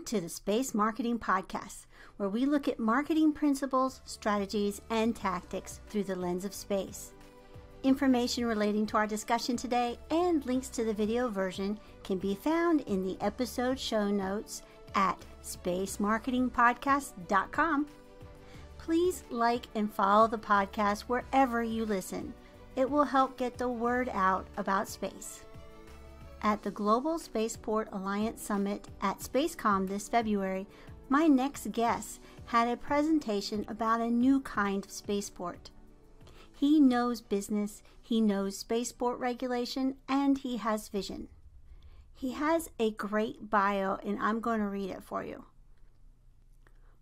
to the Space Marketing Podcast, where we look at marketing principles, strategies, and tactics through the lens of space. Information relating to our discussion today and links to the video version can be found in the episode show notes at spacemarketingpodcast.com. Please like and follow the podcast wherever you listen. It will help get the word out about space. At the Global Spaceport Alliance Summit at SpaceCom this February, my next guest had a presentation about a new kind of spaceport. He knows business, he knows spaceport regulation, and he has vision. He has a great bio, and I'm going to read it for you.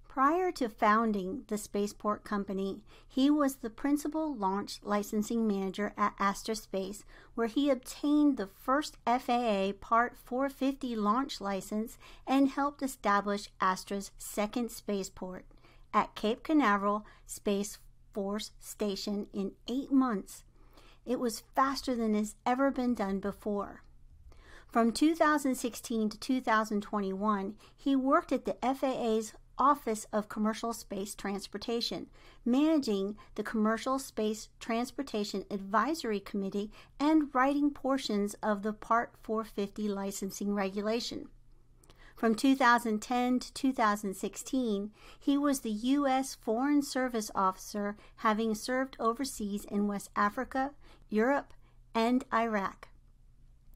Prior to founding the Spaceport Company, he was the principal launch licensing manager at Astra Space, where he obtained the first FAA Part 450 launch license and helped establish Astra's second spaceport at Cape Canaveral Space Force Station in 8 months. It was faster than has ever been done before. From 2016 to 2021, he worked at the FAA's Office of Commercial Space Transportation, managing the Commercial Space Transportation Advisory Committee and writing portions of the Part 450 licensing regulation. From 2010 to 2016, he was the U.S. Foreign Service Officer, having served overseas in West Africa, Europe, and Iraq.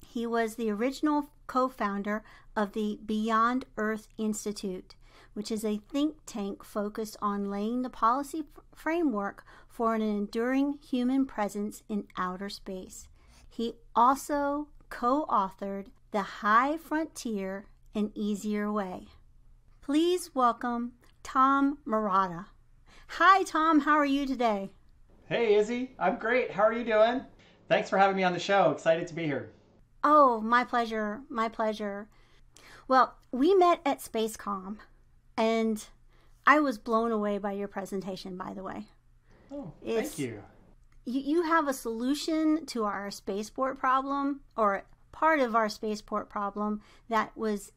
He was the original co-founder of the Beyond Earth Institute, which is a think tank focused on laying the policy framework for an enduring human presence in outer space. He also co-authored The High Frontier, An Easier Way. Please welcome Tom Marotta. Hi, Tom. How are you today? Hey, Izzy. I'm great. How are you doing? Thanks for having me on the show. Excited to be here. Oh, my pleasure. My pleasure. Well, we met at SpaceCom, and I was blown away by your presentation, by the way. Oh, thank you. You have a solution to our spaceport problem, or part of our spaceport problem, that was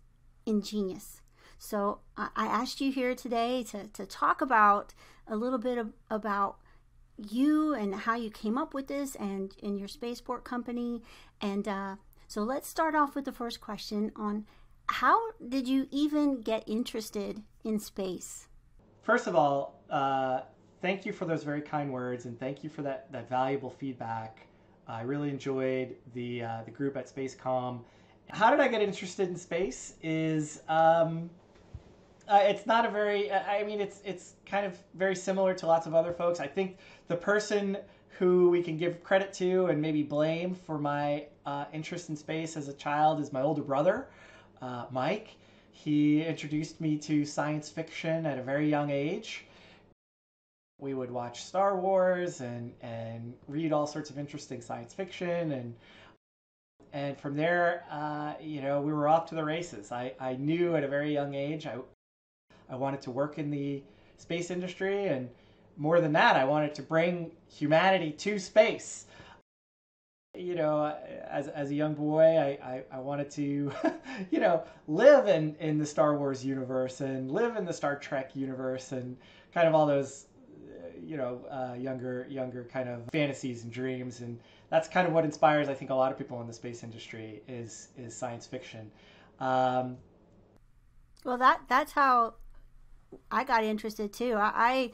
ingenious. So I asked you here today to talk about a little bit about you and how you came up with this and in your spaceport company. And so let's start off with the first question on how did you even get interested in space? First of all, thank you for those very kind words, and thank you for that valuable feedback. I really enjoyed the group at SpaceCom. How did I get interested in space? It's not a very, it's kind of very similar to lots of other folks. I think the person who we can give credit to and maybe blame for my interest in space as a child is my older brother, Mike. He introduced me to science fiction at a very young age. We would watch Star Wars and read all sorts of interesting science fiction, and from there, we were off to the races. I knew at a very young age I wanted to work in the space industry, and more than that, I wanted to bring humanity to space. As a young boy, I wanted to, live in the Star Wars universe and live in the Star Trek universe and kind of all those, younger kind of fantasies and dreams. And that's kind of what inspires, I think, a lot of people in the space industry is science fiction. Well, that's how I got interested too. I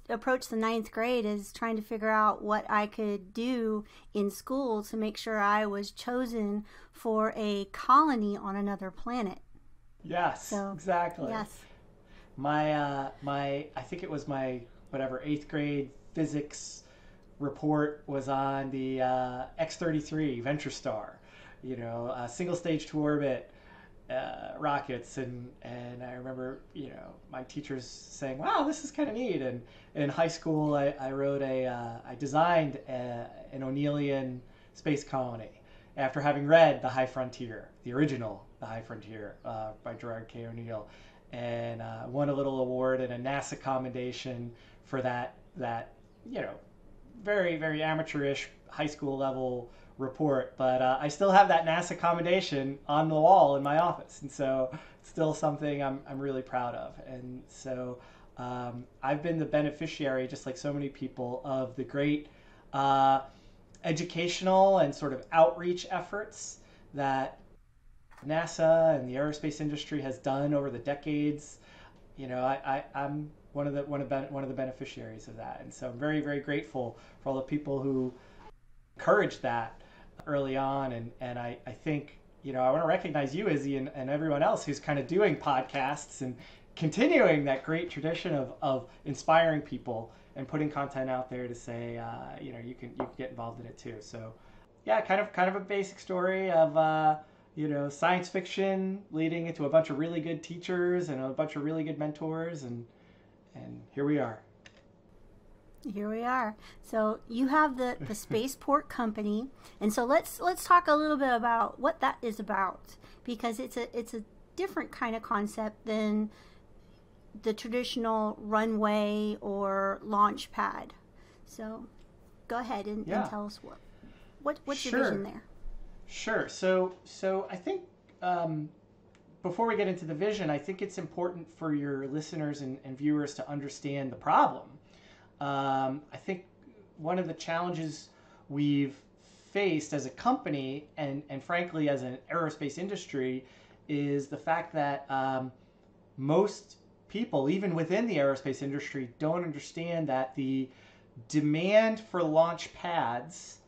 approached the 9th grade as trying to figure out what I could do in school to make sure I was chosen for a colony on another planet. Yes, so, exactly. Yes. I think it was my 8th grade physics report was on the X-33 Venture Star, single stage to orbit rockets, and I remember my teachers saying, wow, this is kind of neat. And in high school I wrote I designed an O'Neillian space colony after having read The High Frontier, the original The High Frontier by Gerard K. O'Neill, and won a little award and a NASA commendation for that very, very amateurish high school level report, but I still have that NASA commendation on the wall in my office, and so it's still something I'm really proud of. And so I've been the beneficiary, just like so many people, of the great educational and sort of outreach efforts that NASA and the aerospace industry has done over the decades. I'm one of the beneficiaries of that, and so I'm very, very grateful for all the people who encouraged that early on. And I think, I want to recognize you, Izzy, and everyone else who's kind of doing podcasts and continuing that great tradition of inspiring people and putting content out there to say, you can get involved in it too. So yeah, kind of a basic story of, science fiction leading into a bunch of really good teachers and a bunch of really good mentors. And here we are. Here we are. So you have the Spaceport Company, and so let's talk a little bit about what that is about, because it's a different kind of concept than the traditional runway or launch pad. So go ahead and tell us what's your vision there. Sure. So I think before we get into the vision, I think it's important for your listeners and viewers to understand the problem. I think one of the challenges we've faced as a company and frankly as an aerospace industry is the fact that most people, even within the aerospace industry, don't understand that the demand for launch pads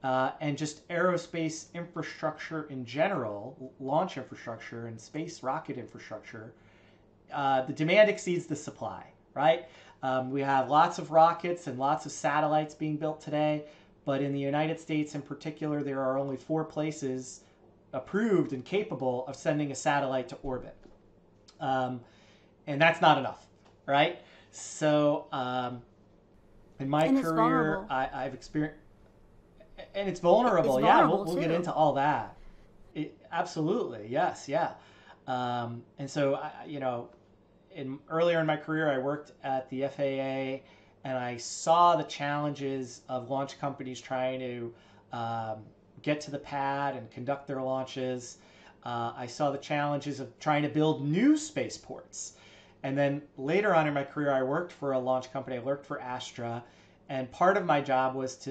and just aerospace infrastructure in general, launch infrastructure and space rocket infrastructure, the demand exceeds the supply, right? We have lots of rockets and lots of satellites being built today, but in the United States in particular, there are only 4 places approved and capable of sending a satellite to orbit. And that's not enough, right? So in my career, I've experienced, and it's vulnerable. We'll get into all that. Absolutely, yes, yeah. And so, earlier in my career, I worked at the FAA, and I saw the challenges of launch companies trying to get to the pad and conduct their launches. I saw the challenges of trying to build new spaceports. And then later on in my career, I worked for a launch company. I worked for Astra. And part of my job was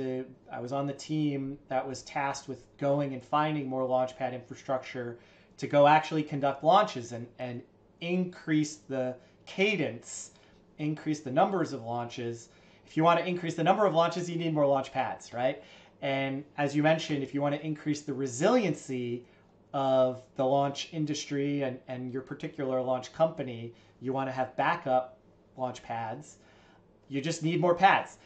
I was on the team that was tasked with going and finding more launch pad infrastructure to go actually conduct launches and increase the cadence, increase the numbers of launches. If you want to increase the number of launches, you need more launch pads, right? And as you mentioned, if you want to increase the resiliency of the launch industry and your particular launch company, you want to have backup launch pads. You just need more pads.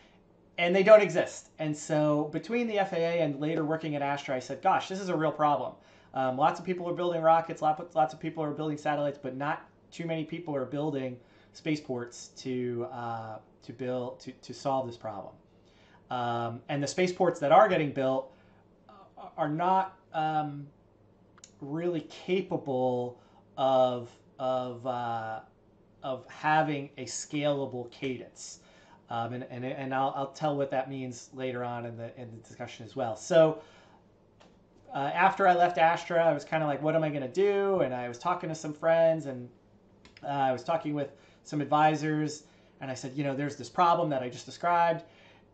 And they don't exist. And so between the FAA and later working at Astra, I said, gosh, this is a real problem. Lots of people are building rockets, lots of people are building satellites, but not too many people are building spaceports to solve this problem. And the spaceports that are getting built are not really capable of having a scalable cadence. And I'll tell what that means later on in the discussion as well. So after I left Astra, I was kind of like, what am I going to do? And I was talking to some friends, and I was talking with some advisors, and I said, there's this problem that I just described.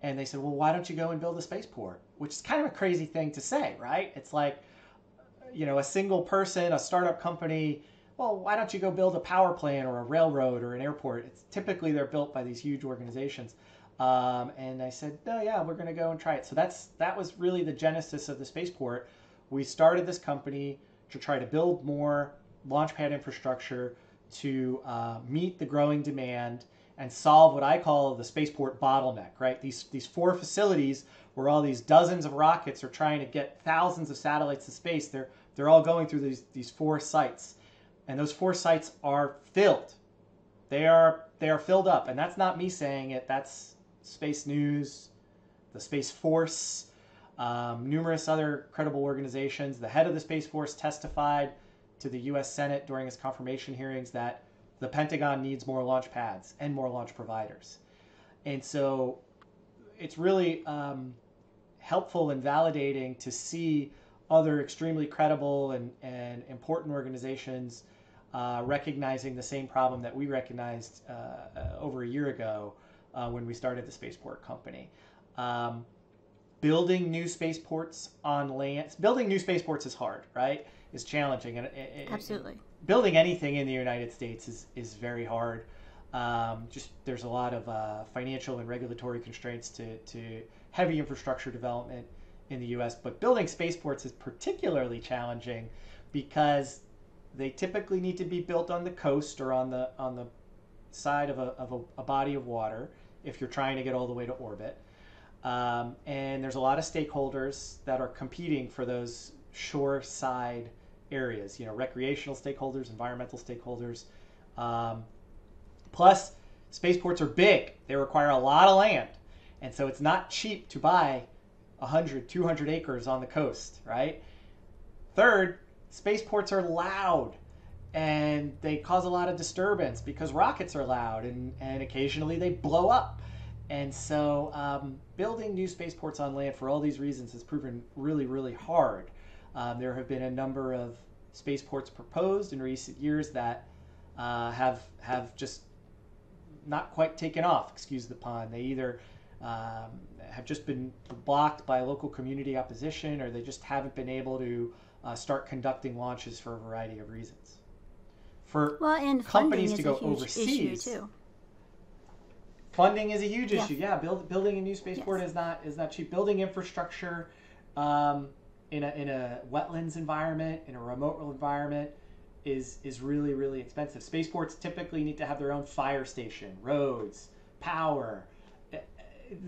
And they said, well, why don't you go and build a spaceport? Which is kind of a crazy thing to say, right? It's like, a single person, a startup company, well, why don't you go build a power plant or a railroad or an airport? Typically they're built by these huge organizations. And I said, no, yeah, we're going to go and try it. So that was really the genesis of the spaceport. We started this company to try to build more launchpad infrastructure to meet the growing demand and solve what I call the spaceport bottleneck, right? These 4 facilities where all these dozens of rockets are trying to get thousands of satellites to space, they're all going through these 4 sites. And those 4 sites are filled. They are filled up. And that's not me saying it. That's Space News, the Space Force, numerous other credible organizations. The head of the Space Force testified to the U.S. Senate during his confirmation hearings that the Pentagon needs more launch pads and more launch providers. And so it's really helpful and validating to see other extremely credible and important organizations recognizing the same problem that we recognized over a year ago when we started the Spaceport Company. Building new spaceports on land, building new spaceports is hard, right? It's challenging. And Absolutely. Building anything in the United States is very hard. Just there's a lot of financial and regulatory constraints to heavy infrastructure development in the U.S. But building spaceports is particularly challenging because they typically need to be built on the coast or on the side of a body of water if you're trying to get all the way to orbit. And there's a lot of stakeholders that are competing for those shore side areas, recreational stakeholders, environmental stakeholders. Plus, spaceports are big. They require a lot of land. And so it's not cheap to buy 100, 200 acres on the coast, right? Third, spaceports are loud and they cause a lot of disturbance because rockets are loud and occasionally they blow up. And so building new spaceports on land for all these reasons has proven really, really hard. There have been a number of spaceports proposed in recent years that have just not quite taken off, excuse the pun. They either have just been blocked by local community opposition or they just haven't been able to start conducting launches for a variety of reasons. For companies to go overseas, funding is a huge issue. Yeah, building a new spaceport is not cheap. Building infrastructure in a wetlands environment, in a remote environment, is really, really expensive. Spaceports typically need to have their own fire station, roads, power,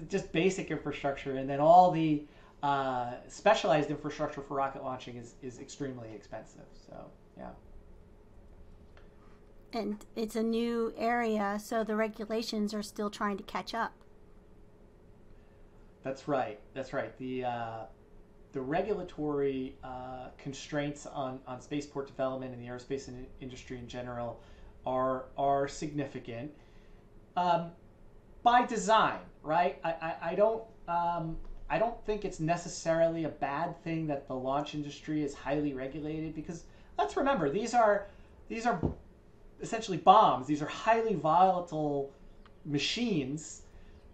just basic infrastructure, and then all the specialized infrastructure for rocket launching is extremely expensive. So, yeah. And it's a new area, so the regulations are still trying to catch up. That's right. The regulatory constraints on spaceport development and the aerospace industry in general are significant by design, right? I don't think it's necessarily a bad thing that the launch industry is highly regulated because let's remember these are essentially bombs. These are highly volatile machines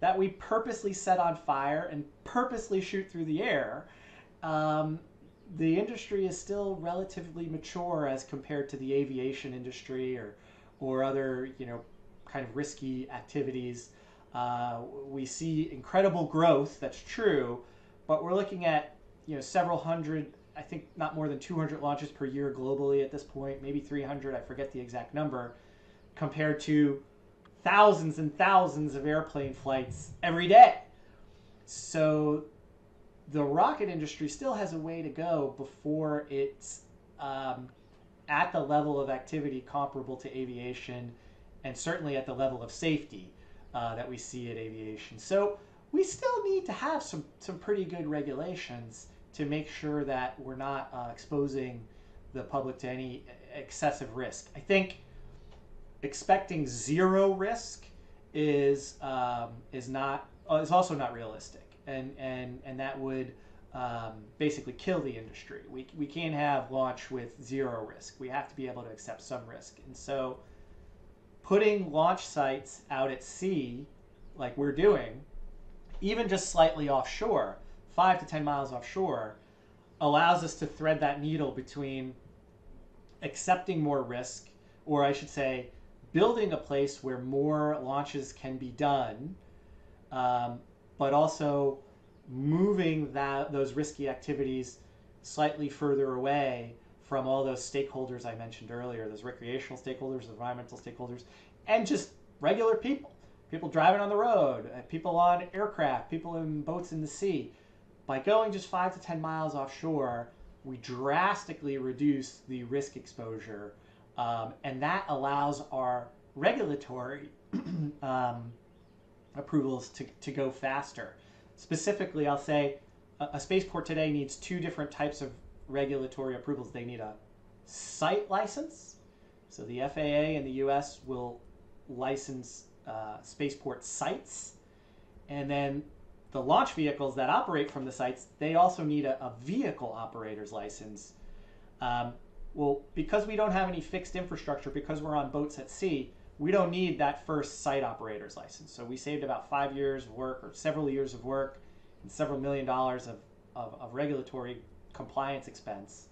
that we purposely set on fire and purposely shoot through the air. The industry is still relatively mature as compared to the aviation industry or other kind of risky activities. We see incredible growth. That's true, but we're looking at several hundred. I think not more than 200 launches per year globally at this point, maybe 300, I forget the exact number, compared to thousands and thousands of airplane flights every day. So the rocket industry still has a way to go before it's at the level of activity comparable to aviation and certainly at the level of safety that we see at aviation. So we still need to have some pretty good regulations to make sure that we're not exposing the public to any excessive risk. I think expecting zero risk is also not realistic, and that would basically kill the industry. We can't have launch with zero risk. We have to be able to accept some risk, and so putting launch sites out at sea, like we're doing, even just slightly offshore, 5 to 10 miles offshore, allows us to thread that needle between accepting more risk, or I should say, building a place where more launches can be done, but also moving those risky activities slightly further away from all those stakeholders I mentioned earlier, those recreational stakeholders, environmental stakeholders, and just regular people driving on the road, people on aircraft, people in boats in the sea. By going just 5 to 10 miles offshore, we drastically reduce the risk exposure, and that allows our regulatory approvals to go faster. Specifically, I'll say a spaceport today needs 2 different types of regulatory approvals. They need a site license. So the FAA in the US will license spaceport sites. And then the launch vehicles that operate from the sites, they also need a vehicle operator's license. Well, because we don't have any fixed infrastructure, because we're on boats at sea, we don't need that first site operator's license. So we saved about 5 years of work, or several years of work, and several $1 million of regulatory compliance expense.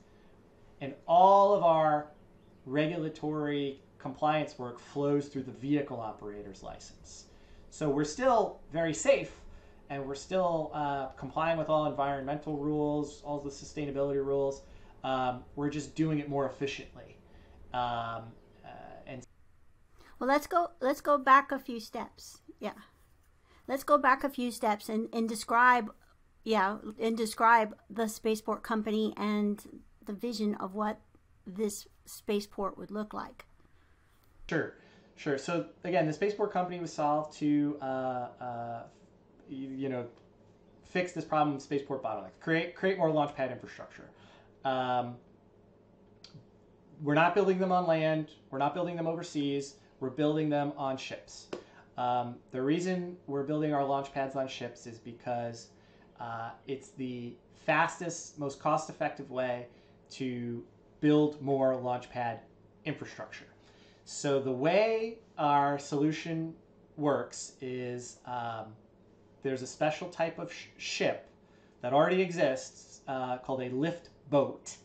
And all of our regulatory compliance work flows through the vehicle operator's license. So we're still very safe, and we're still complying with all environmental rules, all the sustainability rules. We're just doing it more efficiently. And well, let's go back a few steps. Yeah, let's go back a few steps and describe the Spaceport Company and the vision of what this spaceport would look like. Sure. So again, the Spaceport Company was solved to fix this problem of spaceport bottlenecks, create more launch pad infrastructure. We're not building them on land. We're not building them overseas. We're building them on ships. The reason we're building our launch pads on ships is because it's the fastest, most cost-effective way to build more launch pad infrastructure. So the way our solution works is there's a special type of ship that already exists called a lift boat.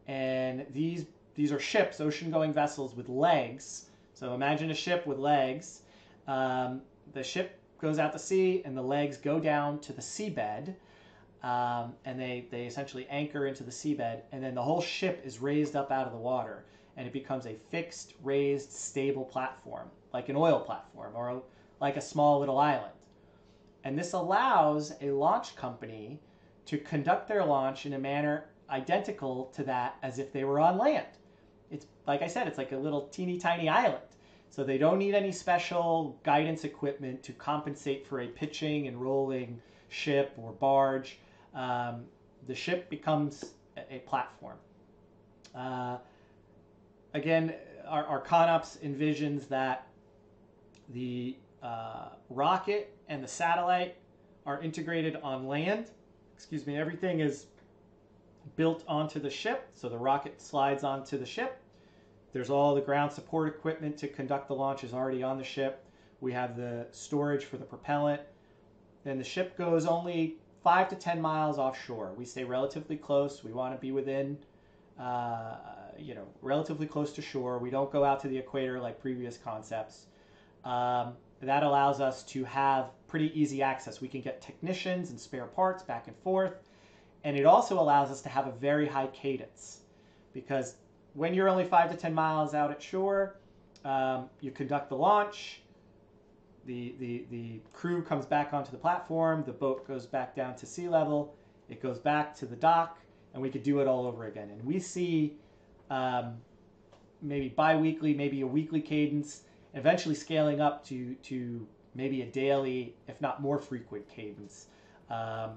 And these are ships, ocean-going vessels with legs. So imagine a ship with legs. The ship goes out to sea, and the legs go down to the seabed, and they essentially anchor into the seabed, and then the whole ship is raised up out of the water, and it becomes a fixed, raised, stable platform, like an oil platform or like a small little island. And this allows a launch company to conduct their launch in a manner identical to that as if they were on land. It's, like I said, it's like a little teeny tiny island. So they don't need any special guidance equipment to compensate for a pitching and rolling ship or barge. The ship becomes a platform. Again, our ConOps envisions that the rocket and the satellite are integrated on land. Everything is built onto the ship, so the rocket slides onto the ship. There's all the ground support equipment to conduct the launch is already on the ship. We have the storage for the propellant. Then the ship goes only 5 to 10 miles offshore. We stay relatively close. We want to be within, relatively close to shore. We don't go out to the equator like previous concepts. That allows us to have pretty easy access. We can get technicians and spare parts back and forth. And it also allows us to have a very high cadence, because when you're only 5 to 10 miles out at shore, you conduct the launch, the crew comes back onto the platform, the boat goes back down to sea level, it goes back to the dock, and we could do it all over again. And we see maybe bi-weekly, maybe a weekly cadence, eventually scaling up to maybe a daily, if not more frequent cadence,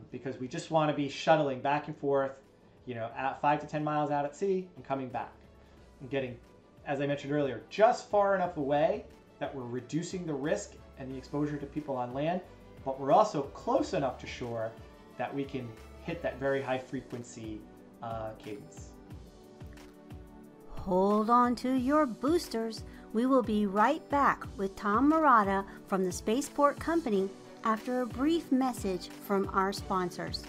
because we just want to be shuttling back and forth, at 5 to 10 miles out at sea and coming back and getting, as I mentioned earlier, just far enough away that we're reducing the risk and the exposure to people on land, but we're also close enough to shore that we can hit that very high frequency cadence. Hold on to your boosters. We will be right back with Tom Marotta from the Spaceport Company after a brief message from our sponsors.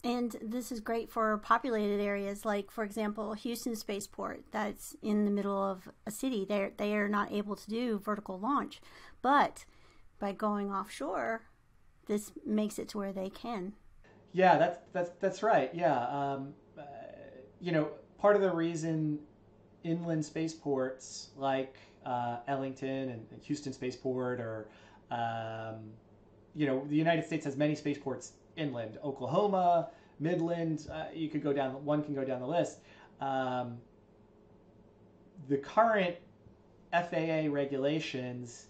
And this is great for populated areas, like, for example, Houston Spaceport, that's in the middle of a city. They are not able to do vertical launch. But by going offshore, this makes it to where they can. Yeah, that's right. Yeah. Part of the reason inland spaceports like Ellington and Houston Spaceport, or, the United States has many spaceports inland, Oklahoma, Midland, one can go down the list. The current FAA regulations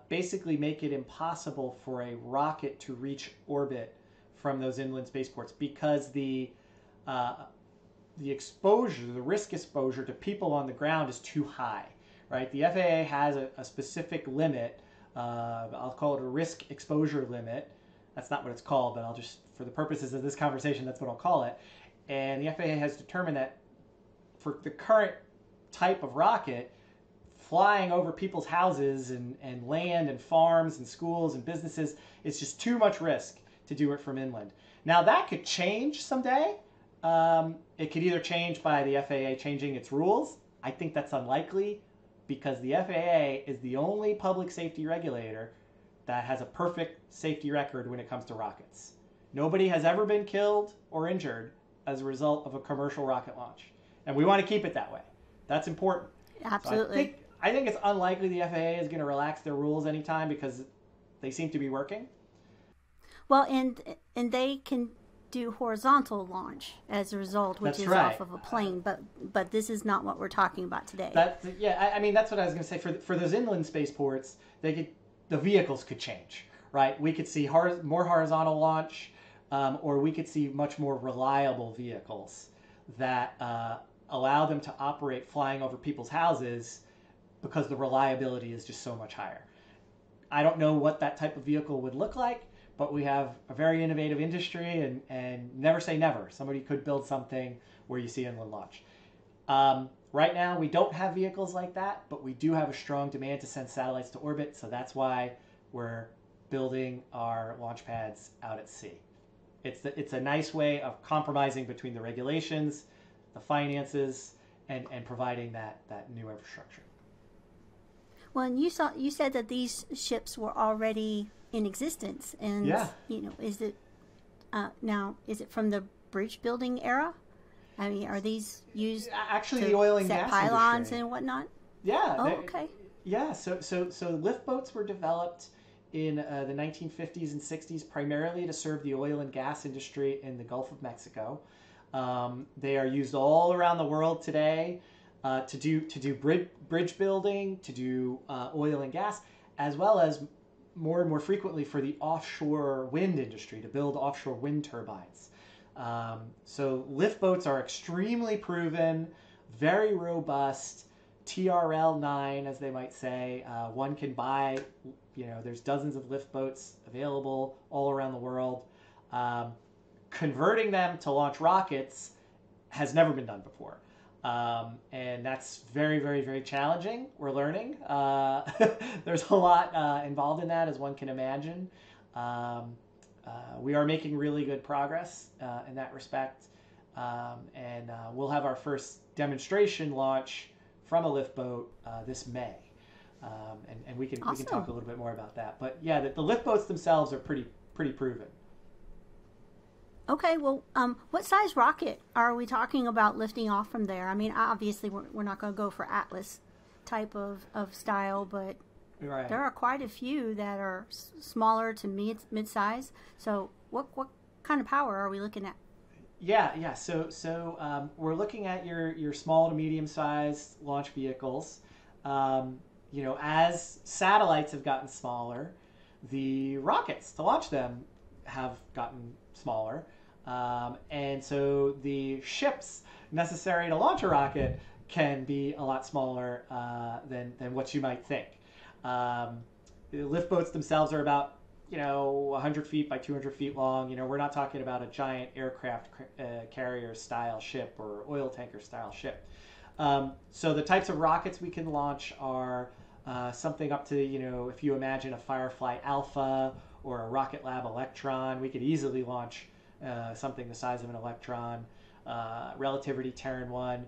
basically make it impossible for a rocket to reach orbit from those inland spaceports because the exposure, the risk exposure to people on the ground is too high, right? The FAA has a specific limit. I'll call it a risk exposure limit. That's not what it's called, but I'll just, for the purposes of this conversation, that's what I'll call it. And the FAA has determined that for the current type of rocket, flying over people's houses and land and farms and schools and businesses, it's just too much risk to do it from inland. Now that could change someday. It could either change by the FAA changing its rules. I think that's unlikely because the FAA is the only public safety regulator that has a perfect safety record when it comes to rockets. Nobody has ever been killed or injured as a result of a commercial rocket launch. And we want to keep it that way. That's important. Absolutely. So I think it's unlikely the FAA is going to relax their rules anytime because they seem to be working. Well, and they can do horizontal launch as a result, which is right. off of a plane. But this is not what we're talking about today. I mean, that's what I was going to say. For those inland spaceports, the vehicles could change, right? We could see more horizontal launch, or we could see much more reliable vehicles that allow them to operate flying over people's houses because the reliability is just so much higher. I don't know what that type of vehicle would look like, but we have a very innovative industry, and never say never. Somebody could build something where you see inland launch. Right now, we don't have vehicles like that, but we do have a strong demand to send satellites to orbit, so that's why we're building our launch pads out at sea. It's a nice way of compromising between the regulations, the finances, and providing that new infrastructure. Well, and you said that these ships were already in existence, and is it from the bridge building era? I mean, are these used actually to the oil and set gas pylons industry and whatnot? Yeah. Oh, okay. Yeah. So lift boats were developed in the 1950s and 60s primarily to serve the oil and gas industry in the Gulf of Mexico. They are used all around the world today to do bridge building, to do oil and gas, as well as more and more frequently for the offshore wind industry, to build offshore wind turbines. So lift boats are extremely proven, very robust, TRL 9, as they might say. One can buy, there's dozens of lift boats available all around the world. Converting them to launch rockets has never been done before. And that's very, very, very challenging. We're learning. There's a lot involved in that, as one can imagine. We are making really good progress in that respect. And we'll have our first demonstration launch from a lift boat this May. And we can talk a little bit more about that. But yeah, the lift boats themselves are pretty proven. Okay, well, what size rocket are we talking about lifting off from there? I mean, obviously, we're not going to go for Atlas type of style, but right. There are quite a few that are smaller to mid-size. So what kind of power are we looking at? Yeah. So we're looking at your small to medium-sized launch vehicles. As satellites have gotten smaller, the rockets to launch them have gotten smaller. And so the ships necessary to launch a rocket can be a lot smaller than what you might think. The lift boats themselves are about 100 feet by 200 feet long. We're not talking about a giant aircraft carrier style ship or oil tanker style ship. So the types of rockets we can launch are something up to, if you imagine a Firefly Alpha or a Rocket Lab Electron, we could easily launch something the size of an Electron. Relativity Terran 1.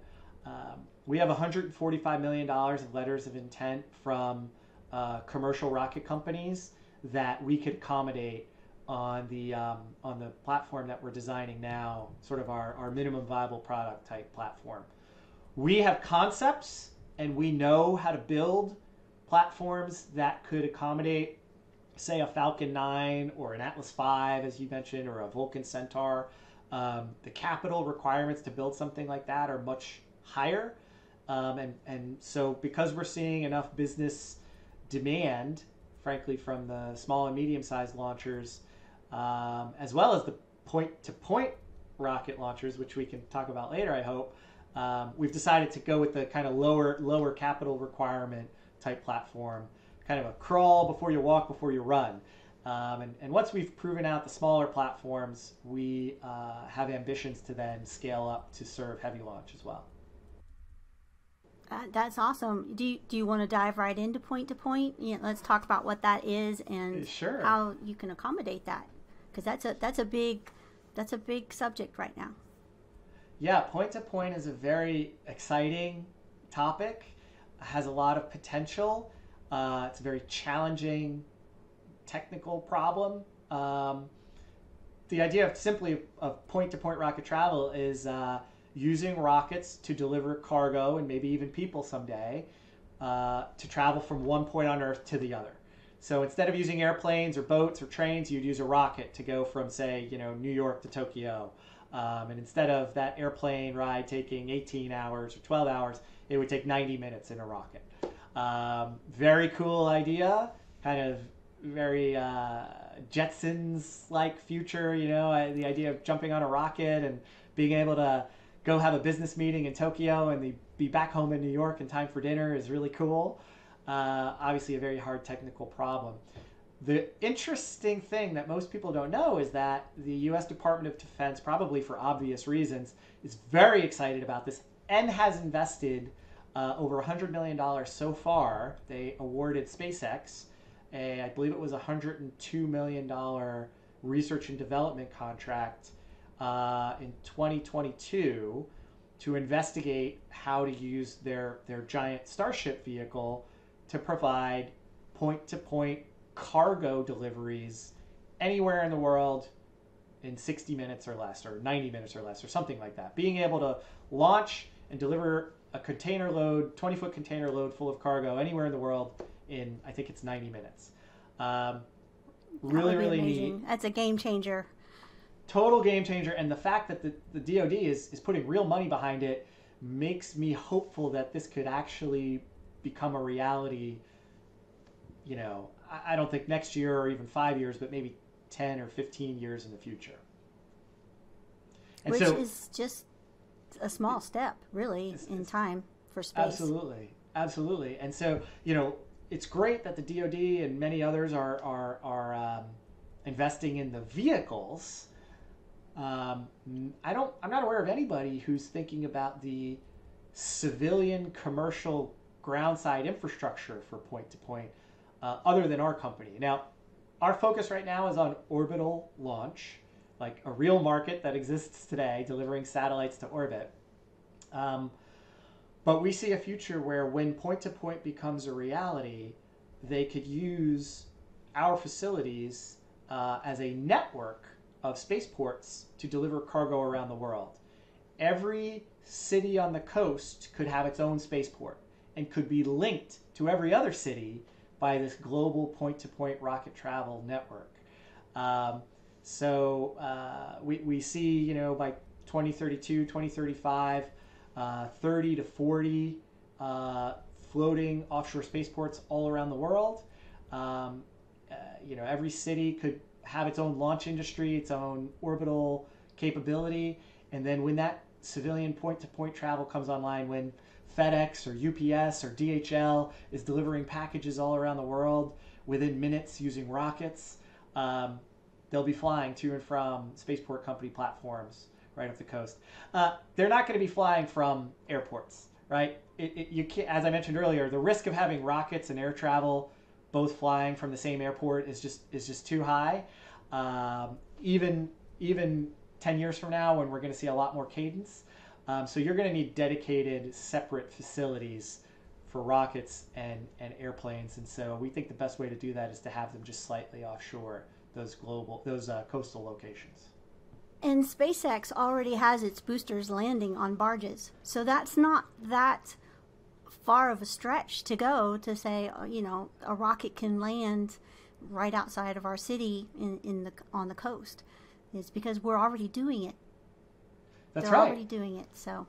We have $145 million of letters of intent from commercial rocket companies that we could accommodate on the platform that we're designing now, sort of our minimum viable product type platform. We have concepts and we know how to build platforms that could accommodate, say, a Falcon 9 or an Atlas V, as you mentioned, or a Vulcan Centaur. The capital requirements to build something like that are much higher. And so because we're seeing enough business demand, frankly, from the small and medium-sized launchers, as well as the point-to-point rocket launchers, which we can talk about later, I hope. We've decided to go with the kind of lower capital requirement type platform, kind of a crawl before you walk, before you run. And once we've proven out the smaller platforms, we have ambitions to then scale up to serve heavy launch as well. That's awesome. Do you want to dive right into point to point? Let's talk about what that is and Sure. how you can accommodate that, because that's a big subject right now. Yeah, point to point is a very exciting topic. It has a lot of potential. It's a very challenging technical problem. The idea of point-to-point rocket travel is using rockets to deliver cargo and maybe even people someday to travel from one point on Earth to the other. So instead of using airplanes or boats or trains, you'd use a rocket to go from, say, New York to Tokyo. And instead of that airplane ride taking 18 hours or 12 hours, it would take 90 minutes in a rocket. Very cool idea, kind of very Jetsons-like future, the idea of jumping on a rocket and being able to go have a business meeting in Tokyo and be back home in New York in time for dinner is really cool. Obviously a very hard technical problem. The interesting thing that most people don't know is that the U.S. Department of Defense, probably for obvious reasons, is very excited about this and has invested over $100 million so far. They awarded SpaceX I believe it was a $102 million research and development contract in 2022 to investigate how to use their giant Starship vehicle to provide point-to-point cargo deliveries anywhere in the world in 60 minutes or less, or 90 minutes or less, or something like that. Being able to launch and deliver a container load, 20-foot container load full of cargo anywhere in the world in, I think it's 90 minutes. Really neat. That's a game changer. Total game changer. And the fact that the DoD is putting real money behind it makes me hopeful that this could actually become a reality, I don't think next year or even 5 years, but maybe 10 or 15 years in the future. And which is just a small step, really, in time for space. Absolutely. And so, it's great that the DoD and many others are investing in the vehicles. I'm not aware of anybody who's thinking about the civilian commercial ground-side infrastructure for point-to-point other than our company. Now, our focus right now is on orbital launch, like a real market that exists today, delivering satellites to orbit. But we see a future where when point-to-point becomes a reality, they could use our facilities as a network of spaceports to deliver cargo around the world. Every city on the coast could have its own spaceport and could be linked to every other city by this global point-to-point rocket travel network. We see, by 2032, 2035, 30 to 40 floating offshore spaceports all around the world. Every city could have its own launch industry, its own orbital capability. And then when that civilian point-to-point travel comes online, when FedEx or UPS or DHL is delivering packages all around the world within minutes using rockets, they'll be flying to and from Spaceport Company platforms right off the coast. They're not going to be flying from airports, right? You can't, as I mentioned earlier, the risk of having rockets and air travel both flying from the same airport is just too high. Even 10 years from now, when we're going to see a lot more cadence. So you're going to need dedicated, separate facilities for rockets and airplanes. And so we think the best way to do that is to have them just slightly offshore those coastal locations. And SpaceX already has its boosters landing on barges. So that's not that far of a stretch to go to say, a rocket can land right outside of our city on the coast. It's because we're already doing it. They're already doing it, so.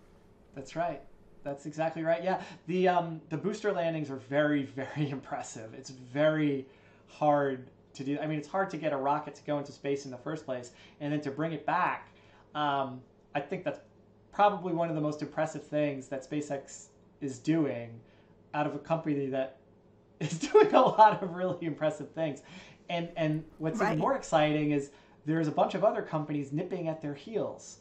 That's right. That's exactly right. Yeah, the booster landings are very, very impressive. It's very hard to do. I mean, it's hard to get a rocket to go into space in the first place, and then to bring it back. I think that's probably one of the most impressive things that SpaceX is doing out of a company that is doing a lot of really impressive things. And what's even more exciting is there's a bunch of other companies nipping at their heels.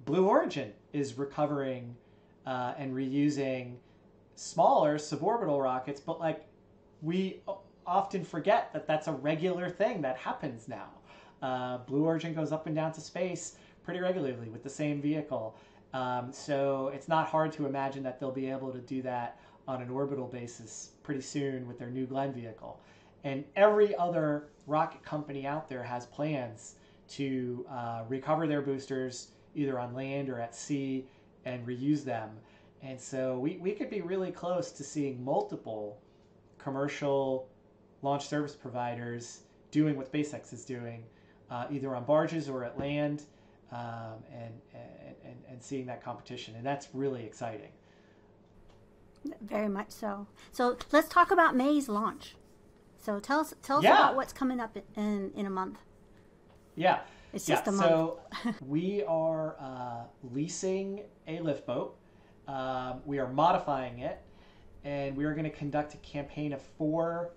Blue Origin is recovering and reusing smaller suborbital rockets, but like we often forget that that's a regular thing that happens now. Blue Origin goes up and down to space pretty regularly with the same vehicle. So it's not hard to imagine that they'll be able to do that on an orbital basis pretty soon with their New Glenn vehicle. And every other rocket company out there has plans to recover their boosters either on land or at sea and reuse them. And so we could be really close to seeing multiple commercial launch service providers doing what SpaceX is doing, either on barges or at land, and seeing that competition. And that's really exciting. Very much so. So let's talk about May's launch. So tell us about what's coming up in a month. Yeah. It's just a month. So we are leasing a lift boat. We are modifying it, and we are going to conduct a campaign of 4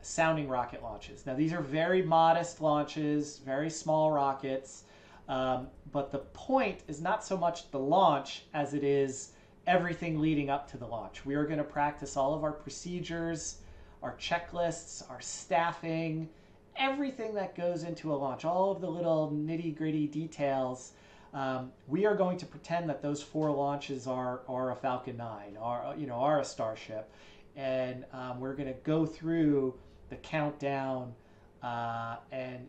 sounding rocket launches. Now, these are very modest launches, very small rockets, but the point is not so much the launch as it is everything leading up to the launch. We are going to practice all of our procedures, our checklists, our staffing, everything that goes into a launch, all of the little nitty-gritty details. We are going to pretend that those 4 launches are a Falcon 9, are a Starship, and we're going to go through the countdown and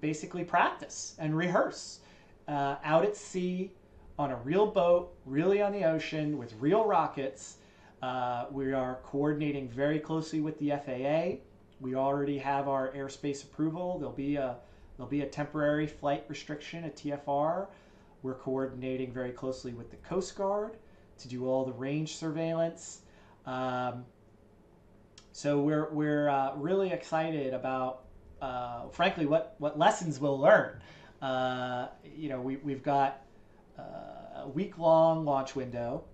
basically practice and rehearse out at sea on a real boat, really on the ocean with real rockets. We are coordinating very closely with the FAA. We already have our airspace approval. There'll be a temporary flight restriction, a TFR. We're coordinating very closely with the Coast Guard to do all the range surveillance. So we're really excited about, frankly, what lessons we'll learn. We've got a week-long launch window,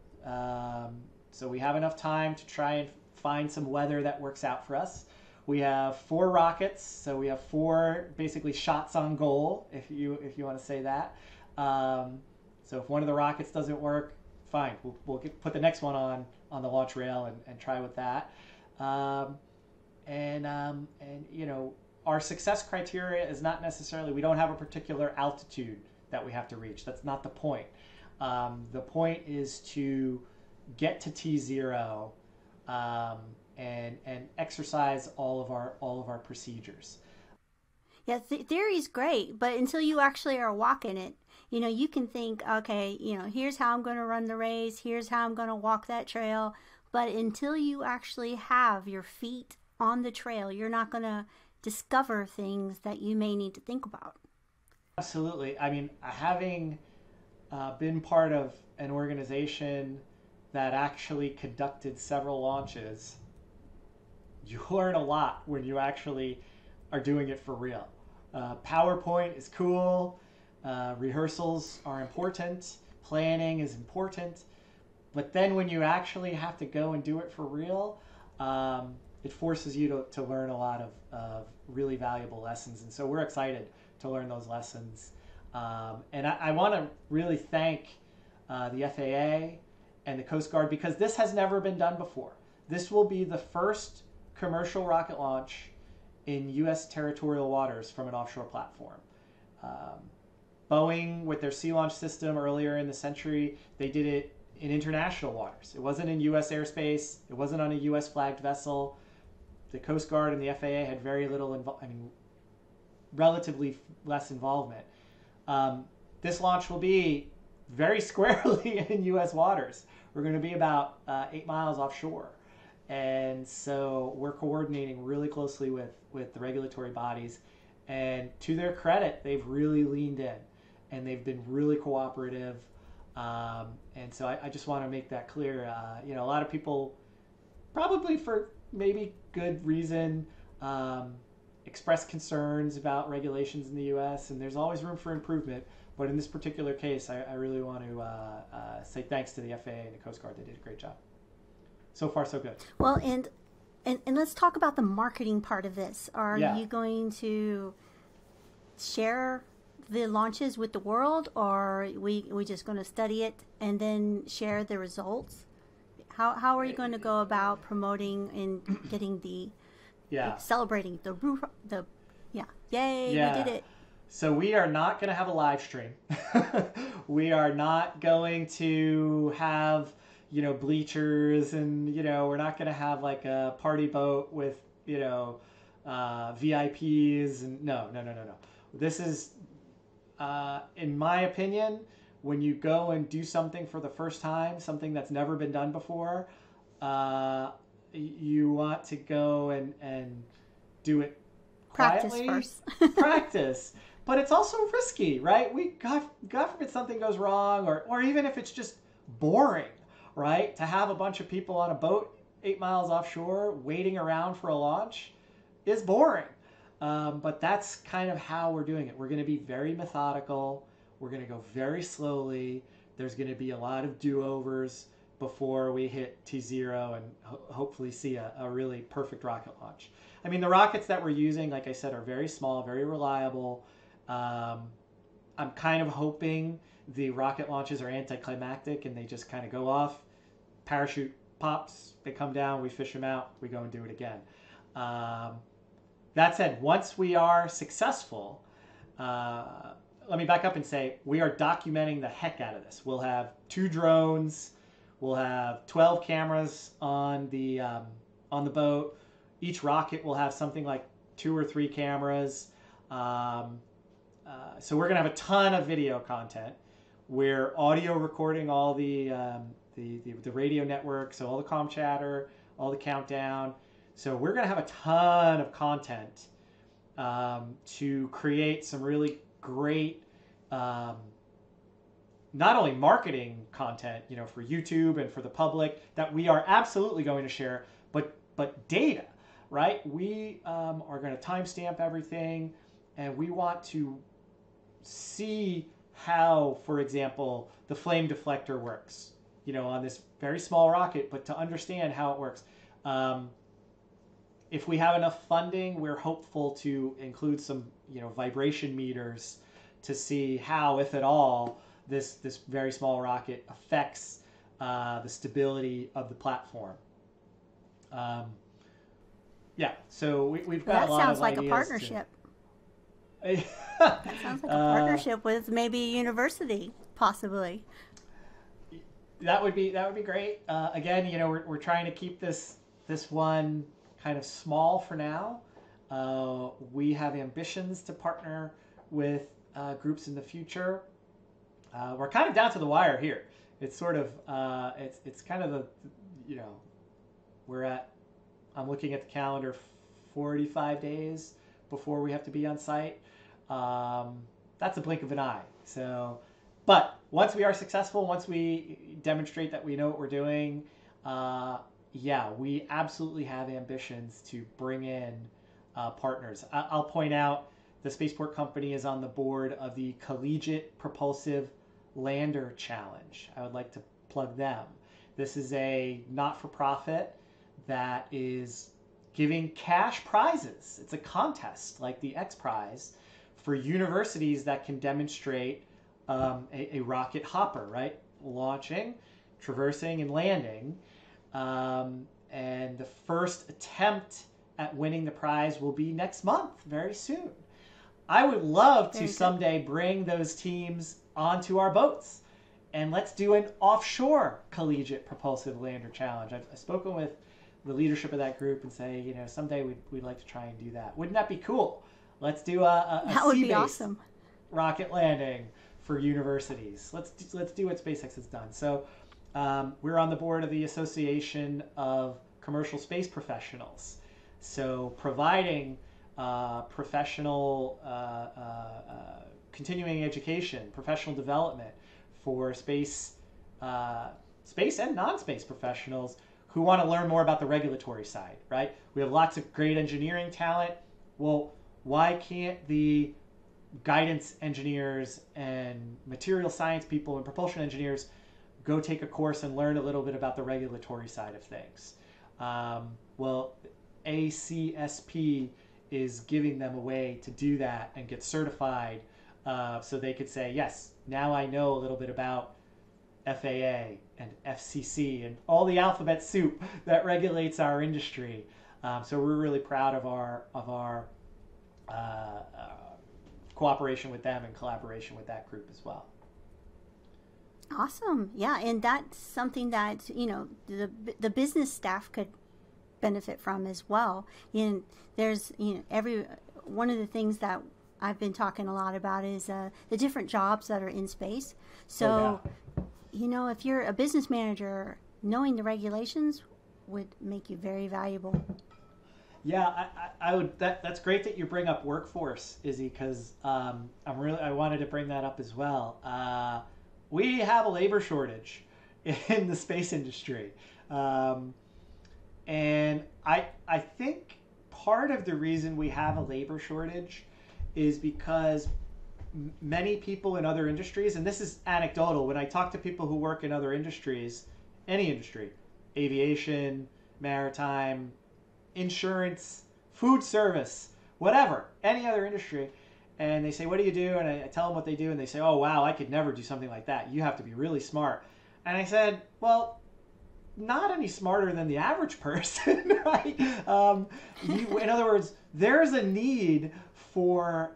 so we have enough time to try and find some weather that works out for us. We have 4 rockets, so we have 4 basically shots on goal, if you want to say that. So if one of the rockets doesn't work, fine, we'll put the next one on the launch rail and try with that. Our success criteria is not necessarily, we don't have a particular altitude that we have to reach. That's not the point. The point is to get to T0 and exercise all of our procedures. Yeah, theory's great, but until you actually are walking it, you can think, okay, here's how I'm going to run the race, here's how I'm going to walk that trail, but until you actually have your feet on the trail, you're not going to discover things that you may need to think about. Absolutely. I mean, having been part of an organization that actually conducted several launches, you learn a lot when you actually are doing it for real. PowerPoint is cool. Rehearsals are important. Planning is important. But then when you actually have to go and do it for real, it forces you to learn a lot of really valuable lessons. And so we're excited to learn those lessons. And I want to really thank the FAA and the Coast Guard, because this has never been done before. This will be the first commercial rocket launch in U.S. territorial waters from an offshore platform. Boeing, with their sea launch system earlier in the century, they did it in international waters. It wasn't in U.S. airspace. It wasn't on a U.S. flagged vessel. The Coast Guard and the FAA had very little, relatively less involvement. This launch will be very squarely in U.S. waters. We're going to be about 8 miles offshore. And so we're coordinating really closely with the regulatory bodies. And to their credit, they've really leaned in. And they've been really cooperative. And so I just want to make that clear. A lot of people, probably for maybe good reason, express concerns about regulations in the U.S., and there's always room for improvement. But in this particular case, I really want to say thanks to the FAA and the Coast Guard. They did a great job. So far, so good. Well, and let's talk about the marketing part of this. Are you going to share the launches with the world, or are we just going to study it and then share the results? How are you going to go about promoting and getting the celebrating the yay, we did it? So we are not going to have a live stream. We are not going to have bleachers, and we're not going to have like a party boat with VIPs, and no. This is in my opinion, when you go and do something for the first time, something that's never been done before, you want to go and do it quietly. Practice first. Practice. But it's also risky, right? God forbid something goes wrong, or even if it's just boring, right? To have a bunch of people on a boat 8 miles offshore waiting around for a launch is boring. But that's kind of how we're doing it. We're going to be very methodical. We're going to go very slowly. There's going to be a lot of do-overs before we hit T0 and hopefully see a really perfect rocket launch. I mean, the rockets that we're using, like I said, are very small, very reliable. I'm kind of hoping the rocket launches are anticlimactic and they just kind of go off, parachute pops, they come down, we fish them out, we go and do it again. That said, once we are successful, let me back up and say we are documenting the heck out of this. We'll have 2 drones, we'll have 12 cameras on the boat. Each rocket will have something like 2 or 3 cameras. So we're going to have a ton of video content. We're audio recording all the radio network, so all the comm chatter, all the countdown. So we're going to have a ton of content to create some really great, not only marketing content, for YouTube and for the public that we are absolutely going to share, but data, right? We are going to timestamp everything, and we want to see how, for example, the flame deflector works, on this very small rocket, but to understand how it works. If we have enough funding, we're hopeful to include some, vibration meters to see how, if at all, this very small rocket affects the stability of the platform. So we've got a lot of ideas. That sounds like a partnership. That sounds like a partnership with maybe a university, possibly. That would be great. Again, we're trying to keep this one kind of small for now. We have ambitions to partner with groups in the future. We're kind of down to the wire here. It's sort of it's kind of I'm looking at the calendar, 45 days before we have to be on site. That's a blink of an eye. So, but once we are successful, once we demonstrate that we know what we're doing, we absolutely have ambitions to bring in partners. I'll point out the Spaceport Company is on the board of the Collegiate Propulsive Lander Challenge. I would like to plug them. This is a not-for-profit that is giving cash prizes. It's a contest like the X Prize for universities that can demonstrate a rocket hopper, right? Launching, traversing, and landing. And the first attempt at winning the prize will be next month, very soon. I would love to someday bring those teams onto our boats, and let's do an offshore Collegiate Propulsive Lander Challenge. I've spoken with the leadership of that group and say, someday we'd like to try and do that. Wouldn't that be cool? Let's do a sea-based awesome rocket landing for universities. Let's do what SpaceX has done. So we're on the board of the Association of Commercial Space Professionals. So providing professional continuing education, professional development for space and non-space professionals who want to learn more about the regulatory side, right? We have lots of great engineering talent. Well, why can't the guidance engineers and material science people and propulsion engineers go take a course and learn a little bit about the regulatory side of things? Well, ACSP is giving them a way to do that and get certified, so they could say, yes, now I know a little bit about FAA and FCC and all the alphabet soup that regulates our industry. So we're really proud of our cooperation with them and collaboration with that group as well. Awesome. Yeah, and that's something that, the business staff could benefit from as well. And there's, one of the things that I've been talking a lot about is the different jobs that are in space. So, if you're a business manager, knowing the regulations would make you very valuable. Yeah, I would. That's great that you bring up workforce, Izzy, because I wanted to bring that up as well. We have a labor shortage in the space industry, and I think part of the reason we have a labor shortage is because many people in other industries, and this is anecdotal, when I talk to people who work in other industries, any industry, aviation, maritime, insurance, food service, whatever, any other industry, and they say, what do you do? And I tell them what they do, and they say, oh, wow, I could never do something like that. You have to be really smart. And I said, well, not any smarter than the average person, right? In other words, there's a need for,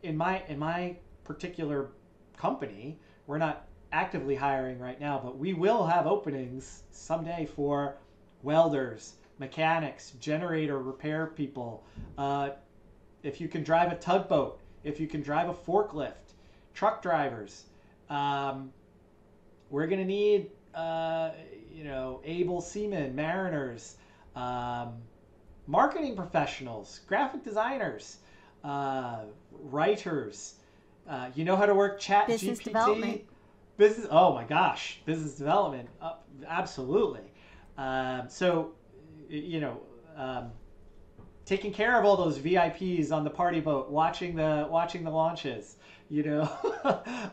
in my particular company, we're not actively hiring right now, but we will have openings someday for welders, mechanics, generator repair people. If you can drive a tugboat, if you can drive a forklift, truck drivers, we're going to need able seamen, mariners, marketing professionals, graphic designers, writers. You know how to work Chat Business GPT? development. Business. Oh my gosh, business development. Absolutely. Taking care of all those VIPs on the party boat, watching the launches.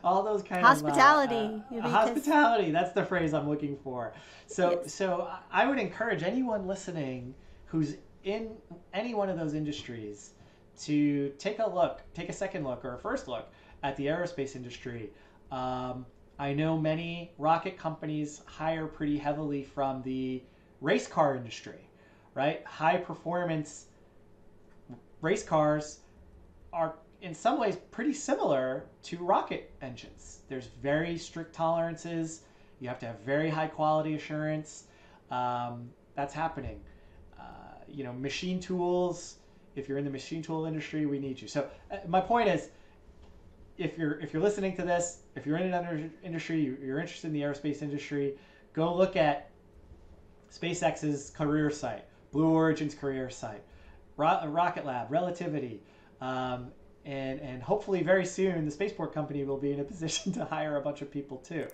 All those kind Hospitality. of hospitality. That's the phrase I'm looking for. So I would encourage anyone listening who's in any one of those industries to take a second look or a first look at the aerospace industry. I know many rocket companies hire pretty heavily from the race car industry, right? High performance race cars are in some ways pretty similar to rocket engines. There's very strict tolerances. You have to have very high quality assurance. That's happening. Machine tools. If you're in the machine tool industry, we need you. So my point is, if you're listening to this, if you're in another industry, you're interested in the aerospace industry, go look at SpaceX's career site, Blue Origin's career site, Rocket Lab, Relativity, and hopefully very soon the Spaceport Company will be in a position to hire a bunch of people too.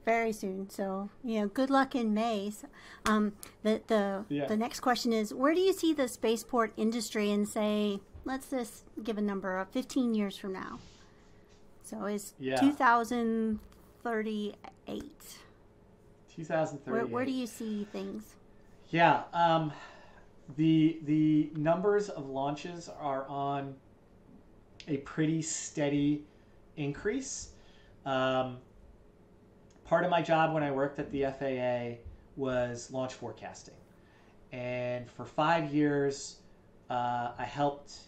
Very soon. So, good luck in May. The next question is, where do you see the spaceport industry in, say, let's just give a number of 15 years from now? So it's 2038. 2038. Where do you see things? Yeah. The numbers of launches are on a pretty steady increase. Part of my job when I worked at the FAA was launch forecasting. And for 5 years, I helped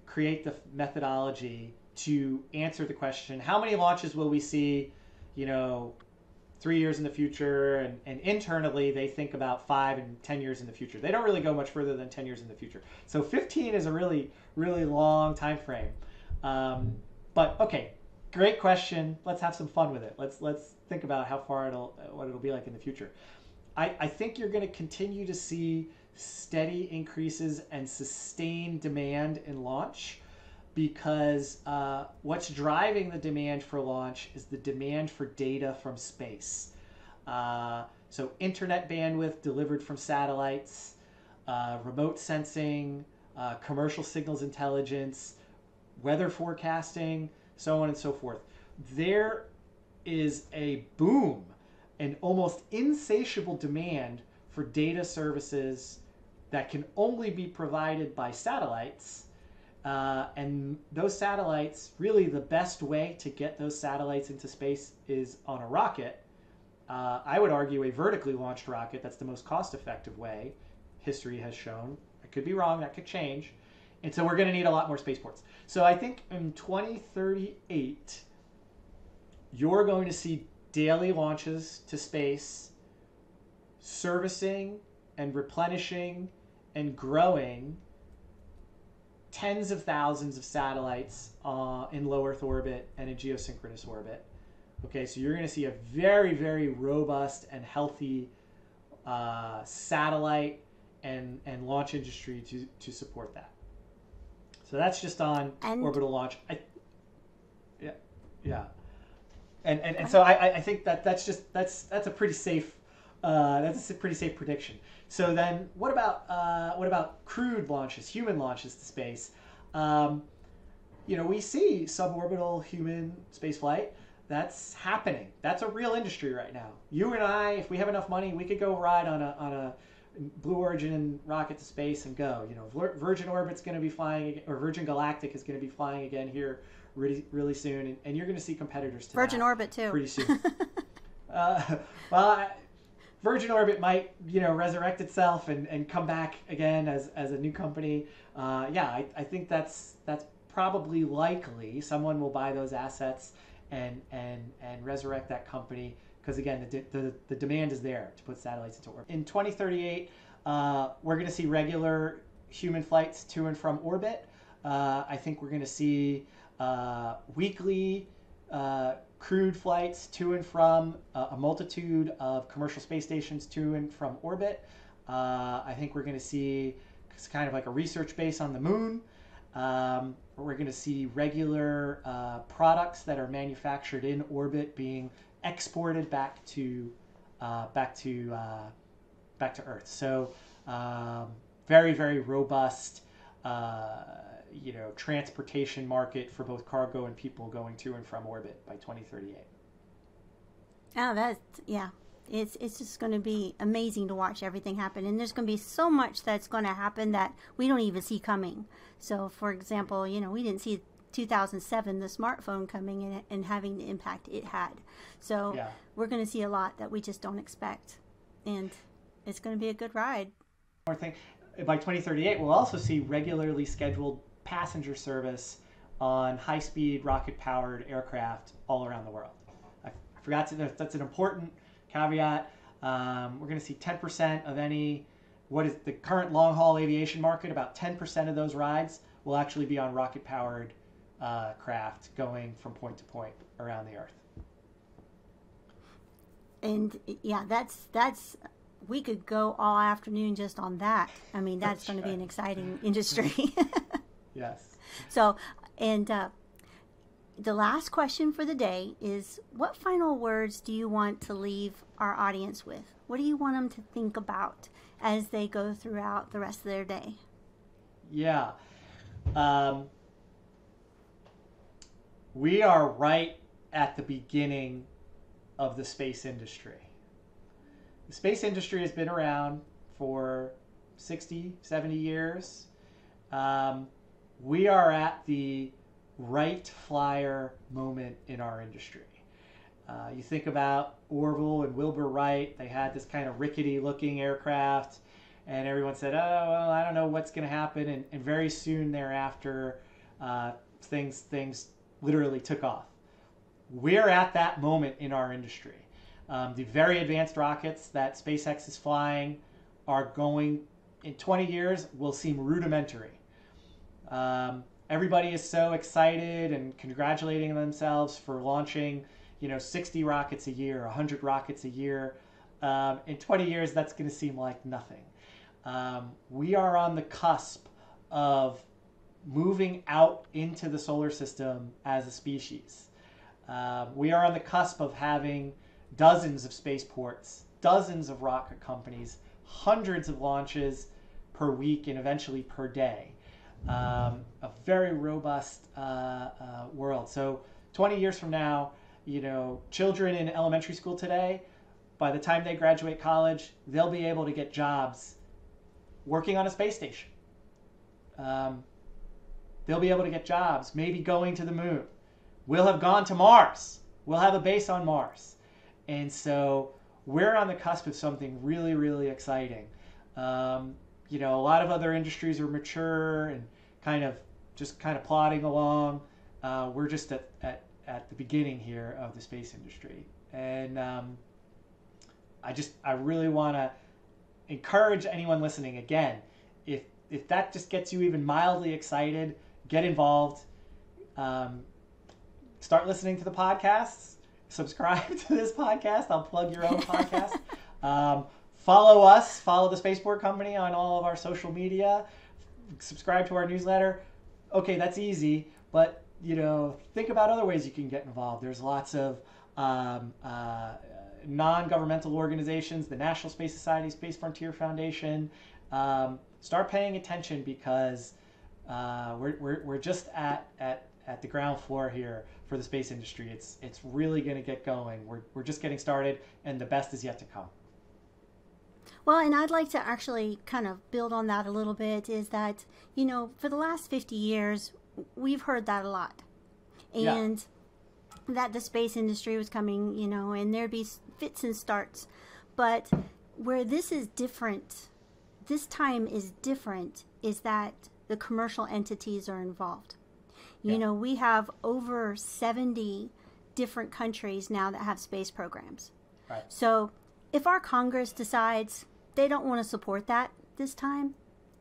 create the methodology to answer the question, how many launches will we see, 3 years in the future? And internally, they think about 5 and 10 years in the future. They don't really go much further than 10 years in the future. So 15 is a really, really long time frame. But okay, great question. Let's have some fun with it. Let's think about how far what it'll be like in the future. I think you're going to continue to see steady increases and sustained demand in launch because what's driving the demand for launch is the demand for data from space. So internet bandwidth delivered from satellites, remote sensing, commercial signals intelligence, weather forecasting, so on and so forth. There is a boom, an almost insatiable demand for data services that can only be provided by satellites. And those satellites, really the best way to get those satellites into space is on a rocket. I would argue a vertically launched rocket. That's the most cost-effective way. History has shown. I could be wrong. That could change. And so we're going to need a lot more spaceports. So I think in 2038, you're going to see daily launches to space, servicing and replenishing and growing tens of thousands of satellites in low Earth orbit and in geosynchronous orbit. Okay, so you're going to see a very, very robust and healthy satellite and launch industry to support that. So that's just on orbital launch. Yeah. And so I think that's a pretty safe prediction. So then what about crewed launches, human launches to space? We see suborbital human spaceflight. That's happening. That's a real industry right now. You and I, if we have enough money, we could go ride on a Blue Origin rocket to space and go. Virgin Orbit's going to be flying, or Virgin Galactic is going to be flying again here really, really soon, and you're going to see competitors to Virgin Orbit too pretty soon. Virgin Orbit might resurrect itself and come back again as a new company. I think that's probably likely. Someone will buy those assets and resurrect that company, because again the demand is there to put satellites into orbit. In 2038, we're going to see regular human flights to and from orbit. I think we're going to see weekly crewed flights to and from a multitude of commercial space stations to and from orbit. I think we're going to see kind of like a research base on the moon. We're going to see regular products that are manufactured in orbit being exported back to Earth. So very, very robust transportation market for both cargo and people going to and from orbit by 2038. Oh, it's just going to be amazing to watch everything happen, and there's going to be so much that's going to happen that we don't even see coming. So for example, we didn't see 2007 the smartphone coming in and having the impact it had. So we're going to see a lot that we just don't expect, and it's going to be a good ride. More thing, by 2038 we'll also see regularly scheduled passenger service on high-speed rocket-powered aircraft all around the world. I forgot to, that's an important caveat. We're going to see 10% of what is the current long-haul aviation market. About 10% of those rides will actually be on rocket-powered craft going from point to point around the Earth. And that's we could go all afternoon just on that. I mean, that's going to be an exciting industry. Yes. So, and the last question for the day is, what final words do you want to leave our audience with? What do you want them to think about as they go throughout the rest of their day? Yeah. We are right at the beginning of the space industry. The space industry has been around for 60, 70 years. We are at the Wright Flyer moment in our industry. You think about Orville and Wilbur Wright. They had this kind of rickety looking aircraft, and everyone said, oh, well, I don't know what's going to happen. And very soon thereafter, things literally took off. We're at that moment in our industry. The very advanced rockets that SpaceX is flying are going, in 20 years, will seem rudimentary. Everybody is so excited and congratulating themselves for launching, 60 rockets a year, 100 rockets a year. In 20 years, that's going to seem like nothing. We are on the cusp of moving out into the solar system as a species. We are on the cusp of having dozens of spaceports, dozens of rocket companies, hundreds of launches per week and eventually per day. A very robust world. So 20 years from now, children in elementary school today, by the time they graduate college, they'll be able to get jobs working on a space station. They'll be able to get jobs, maybe going to the moon. We'll have gone to Mars. We'll have a base on Mars. And so we're on the cusp of something really, really exciting. A lot of other industries are mature and kind of plodding along. We're just at the beginning here of the space industry. And I really want to encourage anyone listening, again, if that just gets you even mildly excited, get involved. Start listening to the podcasts. Subscribe to this podcast. I'll plug your own podcast. Follow us. Follow the Spaceport Company on all of our social media. Subscribe to our newsletter. Okay, that's easy, but think about other ways you can get involved. There's lots of non-governmental organizations, the National Space Society, Space Frontier Foundation. Start paying attention because we're just at the ground floor here for the space industry. It's really going to get going. We're just getting started, and the best is yet to come. Well, and I'd like to actually kind of build on that a little bit, is that, for the last 50 years, we've heard that a lot. And that the space industry was coming, and there'd be fits and starts. But where this is different, this time is different, is that the commercial entities are involved. We have over 70 different countries now that have space programs. Right. So if our Congress decides they don't want to support that this time,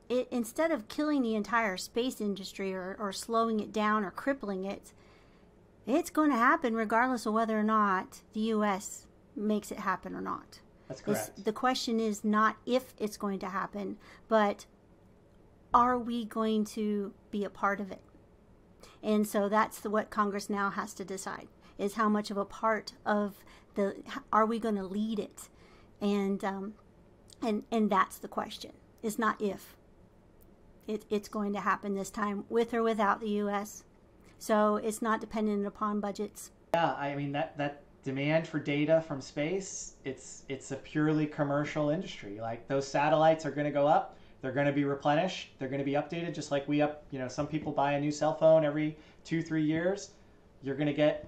instead of killing the entire space industry or slowing it down or crippling it, it's going to happen regardless of whether or not the U.S. makes it happen or not. That's correct. The question is not if it's going to happen, but are we going to be a part of it? And so that's what Congress now has to decide, is how much of a part of are we going to lead it? And that's the question. It's not if. It's going to happen this time, with or without the U.S. So it's not dependent upon budgets. Yeah, I mean, that demand for data from space, it's a purely commercial industry. Like, those satellites are going to go up. They're going to be replenished. They're going to be updated, just like some people buy a new cell phone every 2-3 years. You're going to get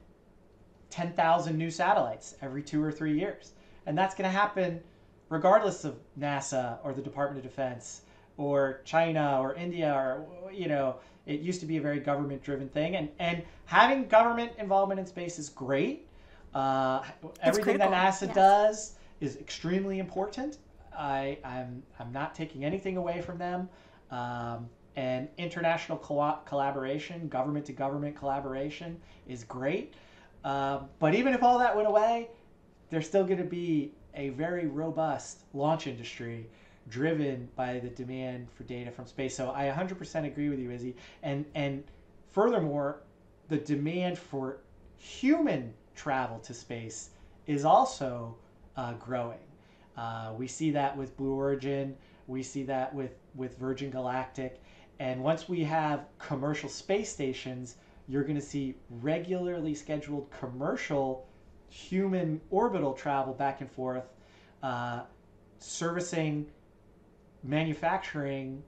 10,000 new satellites every 2 or 3 years. And that's going to happen regardless of NASA or the Department of Defense or China or India or, it used to be a very government-driven thing. And having government involvement in space is great. Everything that NASA does is extremely important. I'm not taking anything away from them. And international collaboration, government-to-government collaboration is great. But even if all that went away, there's still going to be a very robust launch industry driven by the demand for data from space. So I 100% agree with you, Izzy. And furthermore, the demand for human travel to space is also growing. We see that with Blue Origin. We see that with Virgin Galactic. And once we have commercial space stations, you're going to see regularly scheduled commercial human orbital travel back and forth, servicing manufacturing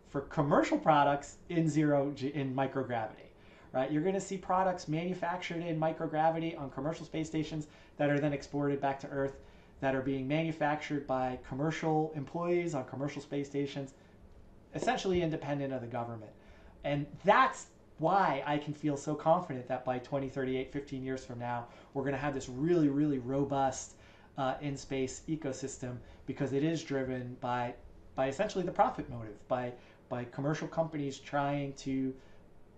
for commercial products in microgravity. Right? You're going to see products manufactured in microgravity on commercial space stations that are then exported back to Earth, that are being manufactured by commercial employees on commercial space stations, essentially independent of the government. And that's why I can feel so confident that by 2038, 15 years from now, we're going to have this really, really robust in-space ecosystem, because it is driven by essentially the profit motive, by commercial companies trying to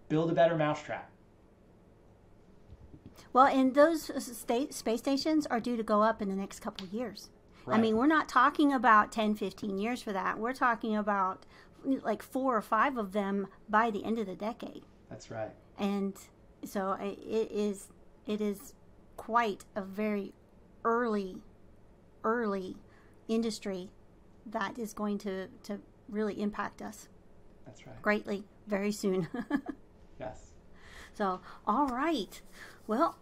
build a better mousetrap. Well, and those space stations are due to go up in the next couple of years. Right. I mean, we're not talking about 10, 15 years for that. We're talking about like 4 or 5 of them by the end of the decade. That's right. And so it is quite a very early industry that is going to really impact us. That's right. Greatly, very soon. Yes. So, all right. Well,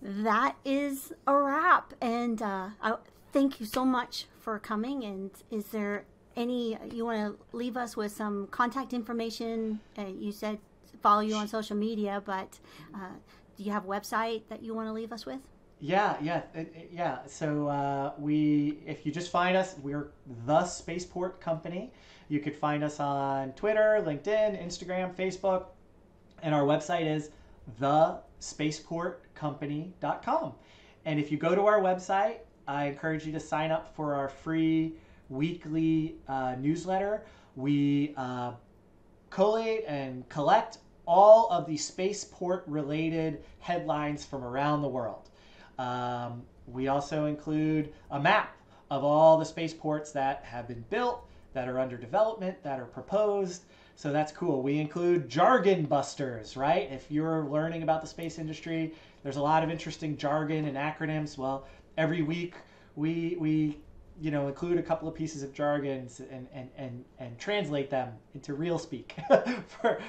that is a wrap. And I thank you so much for coming. And is there you want to leave us with some contact information? You said follow you on social media, but do you have a website that you want to leave us with? Yeah. So if you just find us, we're the Spaceport Company. You could find us on Twitter, LinkedIn, Instagram, Facebook, and our website is thespaceportcompany.com. And if you go to our website, I encourage you to sign up for our free weekly newsletter. We collate and collect all of the spaceport-related headlines from around the world. We also include a map of all the spaceports that have been built, that are under development, that are proposed. So that's cool. We include jargon busters, right? If you're learning about the space industry, there's a lot of interesting jargon and acronyms. Well, every week we include a couple of pieces of jargons and translate them into real speak for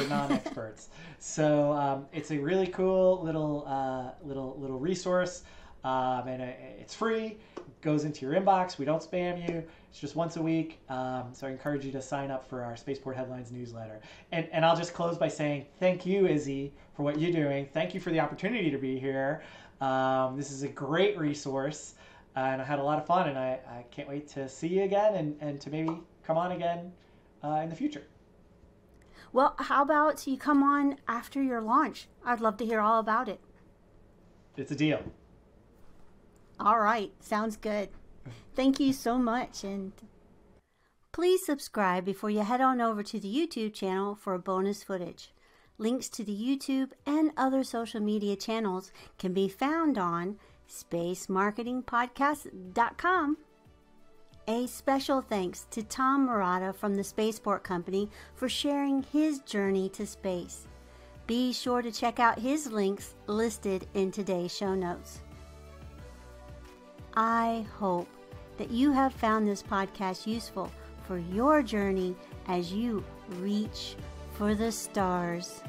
non-experts. So it's a really cool little resource, and it's free. It goes into your inbox. We don't spam you. It's just once a week. So I encourage you to sign up for our Spaceport Headlines newsletter. And I'll just close by saying thank you, Izzy, for what you're doing. Thank you for the opportunity to be here. This is a great resource. And I had a lot of fun, and I can't wait to see you again and to maybe come on again in the future. Well, how about you come on after your launch? I'd love to hear all about it. It's a deal. All right. Sounds good. Thank you so much. And please subscribe before you head on over to the YouTube channel for bonus footage. Links to the YouTube and other social media channels can be found on spacemarketingpodcast.com. A special thanks to Tom Marotta from the Spaceport Company for sharing his journey to space. Be sure to check out his links listed in today's show notes. I hope that you have found this podcast useful for your journey as you reach for the stars.